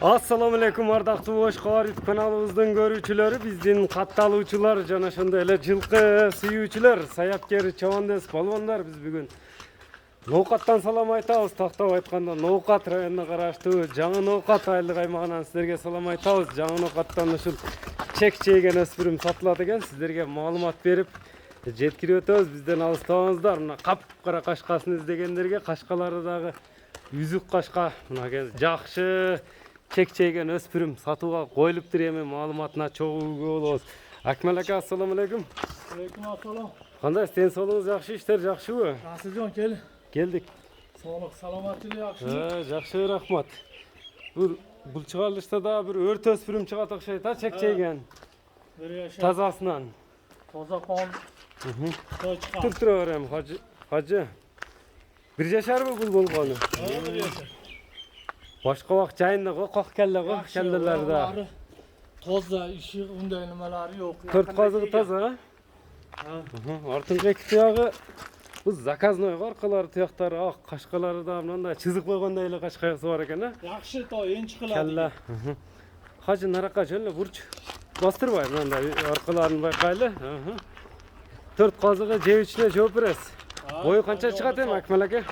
Assalamu alaikum ardaqlı Boşqar YouTube kanalımızdan görүүчүлөрү, биздин катталуучулар жана ошондой эле жылкы сүйүүчүлөр, саяпкер, чабандес, балбандар. Биз бүгүн Ноокаттан салам айтабыз. Тактап айтканда Ноокат районуна караштуу Жаңы Ноокат айылдык аймагынан сиздерге салам айтабыз. Жаңы Ноокаттан ушул чек-чейген өспүрүм сатылат экен. Сиздерге маалымат берип жеткирип өтөбүз. Бизден алыстабаңыздар. Мына капкара кашкасын издегендерге кашкалары дагы үзүк кашка, мына жакшы чек-чейген өспүрүм сатууга коюлуптур. Эми маалыматына чогуу болобуз. Акмел ака, ассаламу алейкум. Алейкум ассалам. Кандай ден соолугуңуз жакшы, иштер жакшыбы? Асылжон кел. Келдик. Соолук, саламаттылык жакшы. Жакшы, рахмат. Бул чыгарылышта да бир өрт өспүрүм чыгат окшойт, чек-чейген. Тазасынан. Таза кон. Той чыгат. Туруп берем, хажы. Бир жашарбы бул болгону? Бир жашар. Башка убак жайында го, кок келе го, келделер да. Таза, ишик, ундай немелери жок. Төрт казыгы таза. Артыңкы эки туягы бул заказной аркалары, туяктары ак, кашкалары да мындай чызык койгондой эле кашкасы бар экен, а? Жакшы той, энчи кылат. Келла. Хажы наракка жөн эле бурч бастырбай, мындай аркаларын байкайлы. Төрт казыгы жеп ичине жооп бересиз. Бою канча чыгат эми, Акмел ака?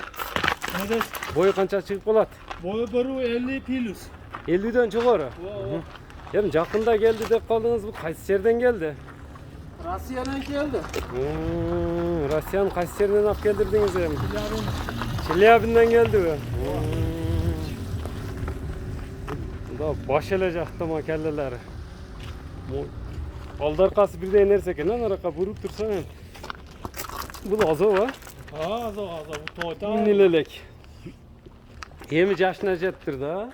Неде? Бою канча чыгып болот? Бою 50 плюс. 50ден жогору. Эми жакында келди деп калдыңыз, бул кайсы жерден келди? Россиядан келди. Россиянын кайсы жеринен алып келдирдиңиз эми? Челябинен келдиби? Да баш эле жактама келделер. Алдаркасы бирдей нерсе экен, аракка буруп турсаң. Бул азоо, Азо, бу тойта. Нилелек. Эми жашына жеттир да.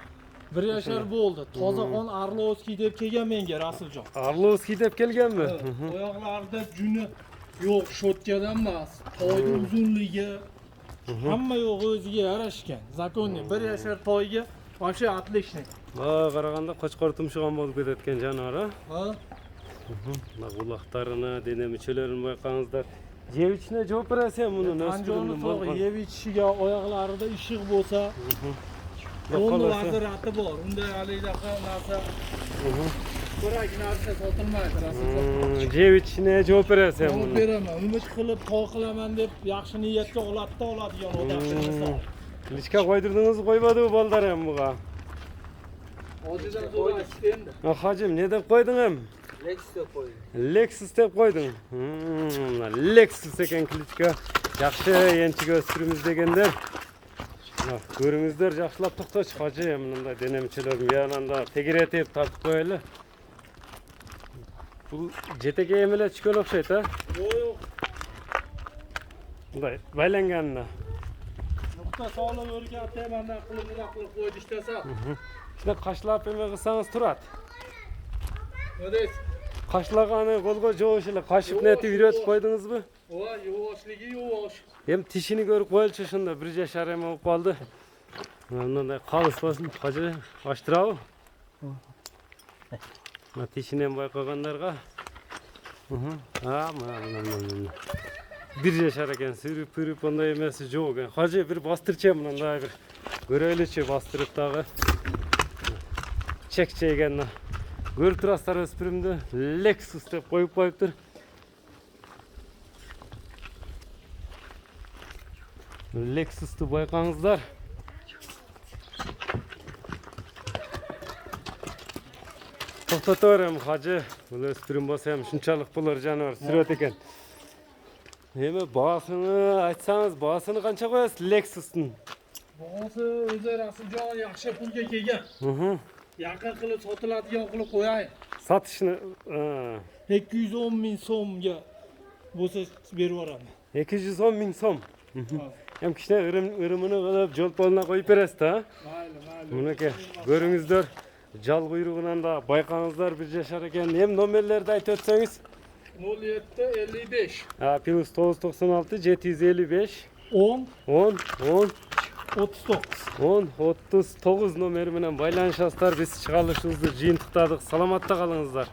Бир жашар болду. Таза кон Орловский деп келген менге Расылжон. Орловский деп келгенби? Оякларда жүнү жок, шоткадан эмес. Тойдун узунлугу hamma yo'q o'ziga yarashgan. Законный bir yashar toyga вообще отличный. Караганда кочкор тумшуган болуп кетет экен жаныбар, Ha? Мына кулактарына, дене мүчөлөрүн байкаңыздар. Жеп ичине жооп бересиң мунун Анжону өспүрүмдүн соq болгон. yeb ichishiga oyoqlarida ishig bo'lsa, o'nni vazirati bor. Unday halidaqa narsa kerak narsa sotilmaydi Rasululloh. Жеп ичине жооп бересиң Javob муну. beraman. Umid qilib toy qilaman deb yaxshi niyatga oladigan odamlar misol. Личка койдурдуңуз, койбодубу балдар эми буга? Hojidan zo'r aytdi endi. Hacım, ne деп койдуң эми? Lexus deb qo'ydi. Lexus деп койдуң. Lexus экен кличка. Жакшы энчик өспүрүм издегендер. Көрүңүздөр, жакшылап токточ. Хажы мындай дене мүчөлөрүн биянан да тегеретип тартып коелу. Бул жетеге эми эле түшкөн окшойт, а? Yo'q. Мындай байланганына. Nuqta solib o'rgatdi, mana qilib qo'ydi ishtasa. Ушундай кашлап эме кылсаңыз турат. Nima deysiz? Кашлаганы колго жоош эле кашып нетип үйрөтүп койдуңузбу? Ооба, yuvoshligi yuvosh. Эми тишини көрүп коелчу, ошондо бир жашар эме болуп калды. Мындай калыспасын, кажы ачтырабы? Мына тишинен байкагандарга. Мына. Бир жашар экен, сүрүп андай эмеси жок экен. Кажы бир бастырчы мындай бир көрөлүчү бастырып дагы. Чек-чейген. Көрүп турасыздар өспүрүмдү Lexus деп коюп коюптур. Lexus'tu байкаңыздар. Токтото берем, хажы. Бул өспүрүм болсо эми ушунчалык булар жаныбар сүрөт экен. Эми баасыны айтсаңыз, баасыны канча коесуз Lexus'тун? Bag'asi o'zi Rasuljon yaxshi pulga kelgan. Yaqin qilib sotiladigan qilib qo'yay. Satışını 210 ming so'mga bo'lsa berib yuboraman. 210 ming so'm. Hem kişine ırımını kılıp jol poluna koyup beresiz da. Mayli. Munaki görüңүздөр, жал куйругунан да байкаңыздар бир жашар экен. Эми номерлерди айтып өтсөңүз. 0755 Плюс 996 755 10 39 номери менен байланышасыздар. Биз чыгарылышыбызды жыйынтыктадык. Саламатта калыңыздар.